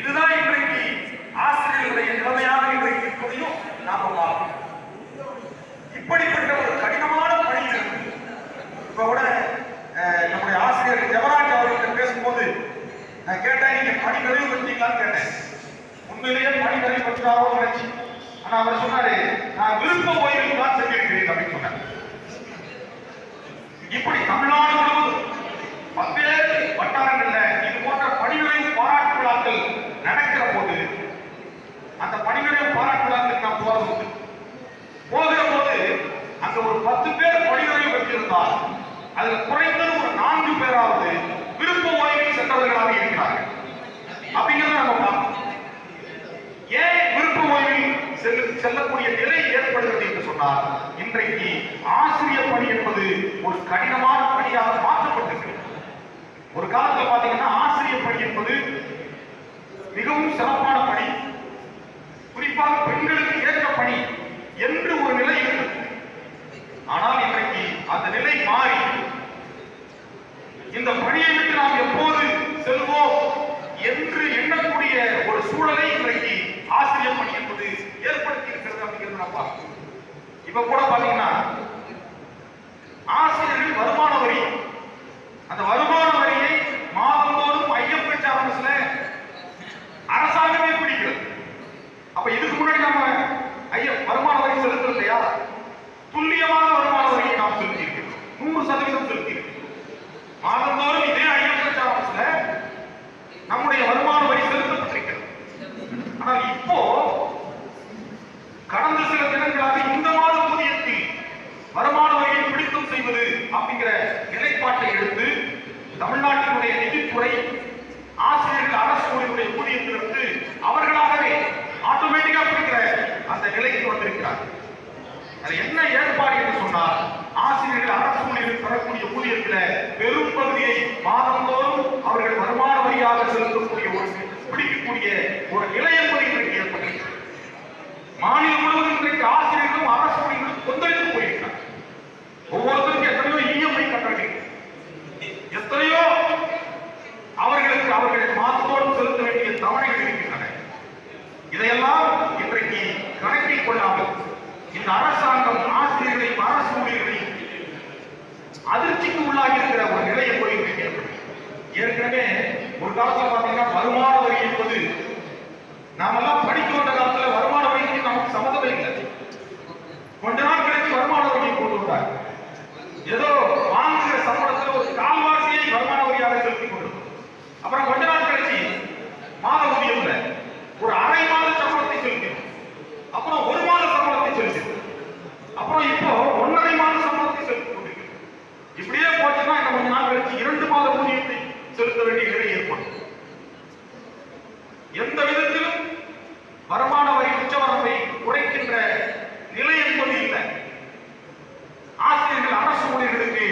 இதுதான் இன்றைக்கு ஆசிரியர்களுடைய நிலைமையாக இன்றைக்கு இருப்பதையும் நாம பார்க்கணும். இப்படிப்பட்ட ஒரு கடினமான பணி இப்ப கூட நம்முடைய ஆசிரியர் ஜெவராஜ் அவர்கிட்ட பேசும்போது நான் கேட்டேன், நீங்க பணி நிறைவு பெற்றீங்களான்னு கேட்டேன். உண்மையிலேயே பணி நிறைவு பெற்றாரோ நினைச்சு, ஆனா அவர் சொன்னாரு, நான் விருப்ப ஓய்வில் தான் செஞ்சிருக்கிறேன் அப்படின்னு சொன்னார். இப்படி தமிழ்நாடு முழுவதும் பல்வேறு வட்டாரங்கள்ல இது போன்ற பணிகளையும் பாராட்டு விழாக்கள் நடக்கிற போது அந்த பணிகளையும் பாராட்டு விழாக்களுக்கு நாம் போறது போகிற போது அங்க ஒரு 10 பேர் பணிகளையும் பெற்றிருந்தால் அதுல குறைந்தது ஒரு 4 பேராவது விருப்ப ஓய்வில் சென்றவர்களாக இருக்கிறார்கள் அப்படிங்கிறத நம்ம பார்க்கணும். ஏன் விருப்ப ஓய்வில் செல்லக்கூடிய நிலை ஏற்படுகிறது என்று சொன்னால், இன்றைக்கு ஆசிரியர் பணி என்பது ஒரு கடினமான பணியாக மாற்றப்பட்டிருக்கிறது. ஒரு காலத்தில் பாத்தீங்கன்னா ஆசிரியர் பணி என்பது மிகவும் சிறப்பான பணி, குறிப்பாக பெண்களுக்கு ஏற்ற பணி என்று ஒரு நிலை இருந்தது. ஆனால் இன்றைக்கு அந்த நிலை மாறி இந்த பணியை விட்டு நாம் எப்போது செல்வோம் என்று எண்ணக்கூடிய ஒரு சூழலை இன்றைக்கு ஆசிரியர் பணி என்பது ஏற்படுத்தி இருக்கிறது அப்படிங்கிறது நான் பார்க்கிறோம். இப்ப கூட பாத்தீங்கன்னா ஆசிரியர்கள் வருமான வரி, அந்த வருமான வரியை மாதந்தோறும் ஐஎஃப்எச் ஆபீஸ்ல அரசாங்கமே பிடிக்கிறது. அப்ப இதுக்கு முன்னாடி நம்ம வருமான வரி செலுத்தல இல்லையா? துல்லியமான வருமான வரியை நாம் செலுத்தி இருக்கிறோம், 100% செலுத்தி இருக்கிறோம். மாதந்தோறும் இதே ஐஎஃப்எச் ஆபீஸ்ல நம்முடைய வருமான வரி செலுத்தப்பட்டிருக்கிறது. ஆனால் இப்போ கடந்த சில தினங்களாக இந்த மாத ஊதியத்தில் வருமான வரியை பிடித்தம் செய்வது அப்படிங்கிற நிலைப்பாட்டை எடுத்து தமிழ்நாட்டினுடைய நிதித்துறை ஆசிரியர்கள் அரசு ஊழியர்களுடைய ஊதியத்திலிருந்து அவர்களாகவே ஆட்டோமேட்டிக்கா பிடிக்கிற அந்த நிலைக்கு வந்திருக்கிறார். அது என்ன ஏற்பாடு என்று சொன்னால், ஆசிரியர்கள் அரசு ஊழியர்கள் பெறக்கூடிய ஊதியத்தில் பெரும் பகுதியை மாதந்தோறும் அவர்கள் வருமான வரியாக செலுத்தக்கூடிய பிடிக்கக்கூடிய ஒரு நிலை என்பதை இன்றைக்கு ஏற்பட்டிருக்கிறது. மாநிலம் முழுவதும் இன்றைக்கு ஆசிரியர்களும் அரசு ஊழியர்களும் கொந்தளித்து போயிருக்கிறார். ஒவ்வொருத்தருக்கும் எத்தனையோ இஎம்ஐ கட்டணங்கள், எத்தனையோ அவர்கள் மாதத்தோடு செலுத்த வேண்டிய தவணைகள் இருக்கின்றன. இதையெல்லாம் இன்றைக்கு கணக்கில் கொள்ளாமல் இந்த அரசாங்கம் ஆசிரியர்களையும் அரசு ஊழியர்களையும் அதிர்ச்சிக்கு உள்ளாகி இருக்கிற ஒரு நிலை என்பதை இன்றைக்கு ஏற்படும். ஏற்கனவே ஒரு காலத்தில் பார்த்தீங்கன்னா வருமான வரி என்பது நாமெல்லாம் படிக்க வந்த காலத்தில் வருமான வரிக்கு நமக்கு சம்மதமே இல்லை. கொஞ்ச நாள் கழிச்சு வருமான வரியை கொண்டு வந்தார். ஏதோ வாங்குகிற சம்பளத்தில் ஒரு கால்வாசியை வருமான வரியாக செலுத்திக் கொண்டிருக்கும். அப்புறம் கொஞ்ச நாள் கழிச்சு மாத ஊதியம்ல ஒரு அரை மாத சம்பளத்தை செலுத்தினோம், அப்புறம் 1 மாத சம்பளத்தை செலுத்தினோம், அப்புறம் இப்போ 1.5 மாத சம்பளத்தை செலுத்திக் கொண்டிருக்கிறோம். இப்படியே போச்சுன்னா இந்த கொஞ்ச நாள் கழிச்சு 2 மாத ஊதியத்தை செலுத்த வேண்டிய நிலை ஏற்படும். எந்த விதத்திலும் வருமான வரி உச்சவரம்பை குறைக்கின்ற நிலை என்பது இல்லை. ஆசிரியர்கள் அரசு ஊழியர்களுக்கு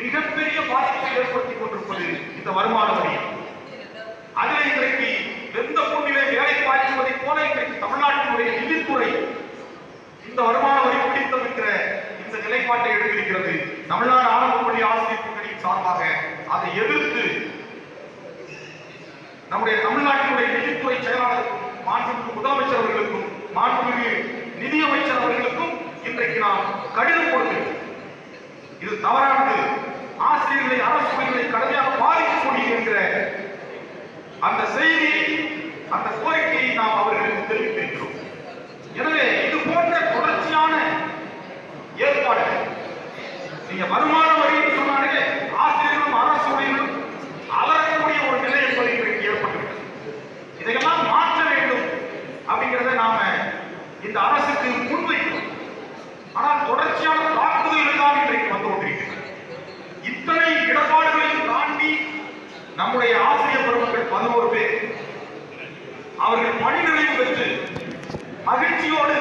மிகப்பெரிய பாதிப்பை ஏற்படுத்திக் கொண்டிருப்பது இந்த வருமான வரி. அதில் இன்றைக்கு எந்த பொண்ணிலே வேலை பாய்ச்சுவதை போல இன்றைக்கு தமிழ்நாட்டினுடைய நிதித்துறை இந்த வருமான வரி பிடித்தம் என்கிற இந்த நிலைப்பாட்டை எடுத்திருக்கிறது. தமிழ்நாடு ஆரம்ப பள்ளி ஆசிரியர் கூட்டணியின் சார்பாக அதை எதிர்த்து நம்முடைய தமிழ்நாட்டினுடைய நிதித்துறை செயலாளருக்கும் மாண்புமிகு முதலமைச்சர் அவர்களுக்கும் மாண்புமிகு நிதியமைச்சர் அவர்களுக்கும் இன்றைக்கு நாம் கடிதம் கொடுக்கிறோம். இது தவறானது, ஆசிரியர்களை அரசு ஊழியர்களை கடுமையாக பாதிக்கக்கூடிய என்கிற அந்த செய்தியை, அந்த கோரிக்கையை நாம் அவர்களுக்கு தெரிவித்திருக்கிறோம். எனவே இது போன்ற தொடர்ச்சியான ஏற்பாடுகள், நீங்க வருமான வரி சொன்னாலே ஆசிரியர்களும் அரசு ஊழியர்களும் அலறக்கூடிய ஒரு நிலை என்பது இன்றைக்கு ஏற்பட்டுள்ளது. இதையெல்லாம் மாற்ற வேண்டும் அப்படிங்கிறத நாம இந்த அரசுக்கு முன்வைக்கிறோம். ஆனால் தொடர்ச்சியான தாக்குதல்கள் தான் இன்றைக்கு வந்து கொண்டிருக்கிறது. இத்தனை இடர்பாடுகளையும் தாண்டி நம்முடைய ஆசிரியர் பெருமக்கள் 11 பேர் அவர்கள் பணி நிறைவு பெற்று மகிழ்ச்சியோடு